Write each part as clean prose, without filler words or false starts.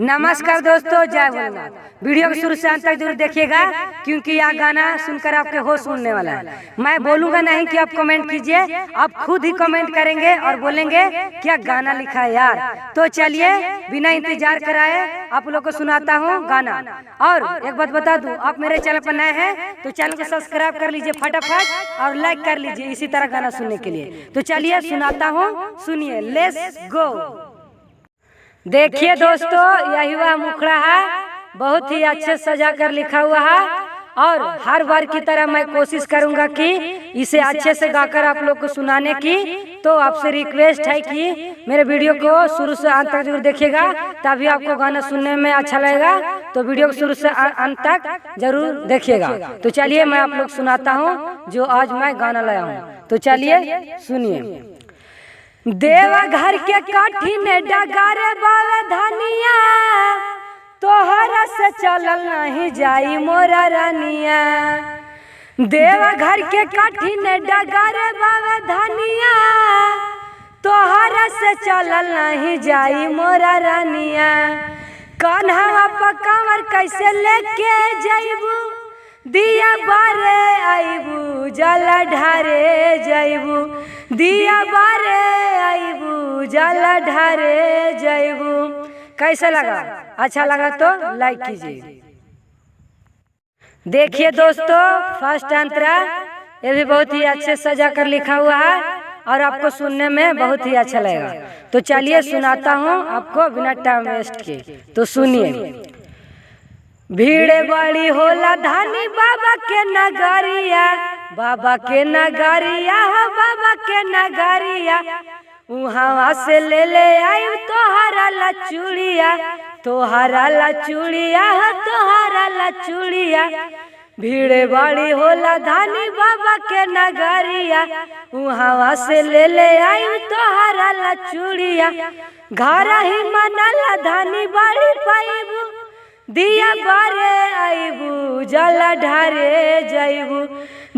नमस्कार दोस्तों, जय भोलेनाथ। वीडियो को शुरू से अंत तक जरूर देखिएगा क्योंकि यह गाना सुनकर आपके होश उड़ने वाला है। मैं बोलूंगा नहीं कि आप कमेंट कीजिए, आप खुद ही कमेंट करेंगे और बोलेंगे क्या गाना लिखा है यार। तो चलिए बिना इंतजार कराए आप लोग को सुनाता हूँ गाना। और एक बात बता दूं, आप मेरे चैनल पर नए हैं तो चैनल को सब्सक्राइब कर लीजिए फटाफट और लाइक कर लीजिए इसी तरह गाना सुनने के लिए। तो चलिए सुनाता हूँ, सुनिए। Let's go. देखिए दोस्तों, यही वह मुखड़ा है, बहुत ही अच्छे सजा कर लिखा हुआ है। और हर बार की तरह मैं कोशिश करूंगा कि इसे अच्छे से गाकर आप लोग को सुनाने की। तो आपसे रिक्वेस्ट है कि मेरे वीडियो को शुरू से अंत तक जरूर देखिएगा, तभी आपको गाना सुनने में अच्छा लगेगा। तो वीडियो को शुरू से अंत तक जरूर देखिएगा। तो चलिए मैं आप लोग सुनाता हूँ जो आज मैं गाना लाया हूँ। तो चलिए सुनिए। देवघर के कठिन डगारे बावे धनिया, तोहरा से चलल नहीं जाई मोरा रानिया। देवघर के कठिन डगारे बावे धनिया, तोहरा से चलल नहीं जाई मोरा रानिया। कान्हा पकावर कैसे लेके जाइबू, दिया बारे आइबू जल ढारे जाइबू, दिया बारे आइबू जल ढारे जाइबू। कैसा लगा? अच्छा लगा तो लाइक कीजिए। देखिए दोस्तों, फर्स्ट अंतरा ये भी बहुत ही अच्छे सजा कर लिखा हुआ है और आपको सुनने में बहुत ही अच्छा लगेगा। तो चलिए सुनाता हूँ आपको बिना टाइम वेस्ट के। तो सुनिए। भीड़ बड़ी होला धानी बाबा के नगरिया, बाबा के नगरिया हो बाबा के नगरिया। वहाँ से ले आई तोहरा ला चूड़िया, तोहरा ला चूड़िया हो तोहरा ला चूड़िया। भीड़ बड़ी होला धानी बाबा के नगरिया, वहाँ से ले आई तोहरा ला चूड़िया। घर ही मनला धानी बड़ी पाइबू, दिया बारे आइबू जल ढारे जाइबू,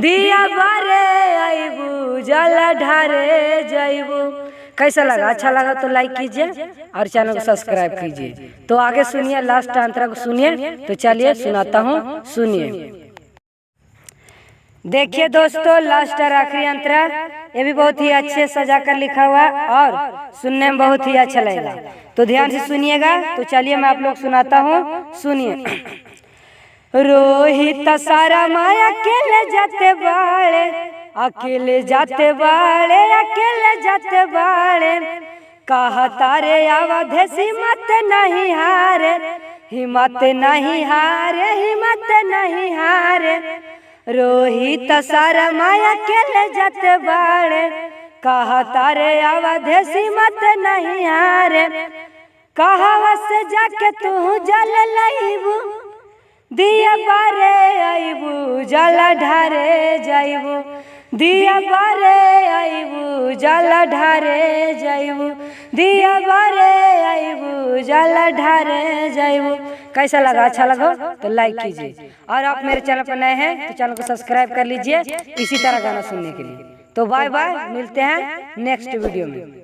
दिया बारे आइबू जल ढारे जाइबू। कैसा लगा? अच्छा लगा तो लाइक कीजिए और चैनल को सब्सक्राइब कीजिए। तो आगे सुनिए, लास्ट अंतरा को सुनिए। तो चलिए सुनाता हूँ, सुनिए। देखिए दोस्तों, लास्ट और आखिरी अंतरा ये भी बहुत ही अच्छे सजा कर लिखा हुआ और सुनने में बहुत ही अच्छा लगेगा। तो ध्यान से सुनिएगा। तो चलिए मैं आप लोग सुनाता हूँ, सुनिए। रोहित सारा माया अकेले जाते बाड़े, अकेले जाते बाड़े, अकेले जाते बाड़े। कहा तारे आवाधे हिम्मत नहीं हारे, हिम्मत नहीं हारे, हिम्मत नहीं हारे। रोहित सारा माया अकेले जाते बाड़े, कहा तारे आवाधे हिम्मत नहीं हारे। कहावा से जाके तू जल लाइबू, दिया बारे आइबू जल ढारे जाइबू, दिया बारे आइबू जल ढारे जाइबू, दिया बारे आइबू जल ढारे जाइबू। कैसा लगा? अच्छा लगा तो लाइक कीजिए और आप मेरे चैनल पर नए हैं तो चैनल को सब्सक्राइब कर लीजिए इसी तरह गाना सुनने के लिए। तो बाय बाय, मिलते हैं नेक्स्ट वीडियो में।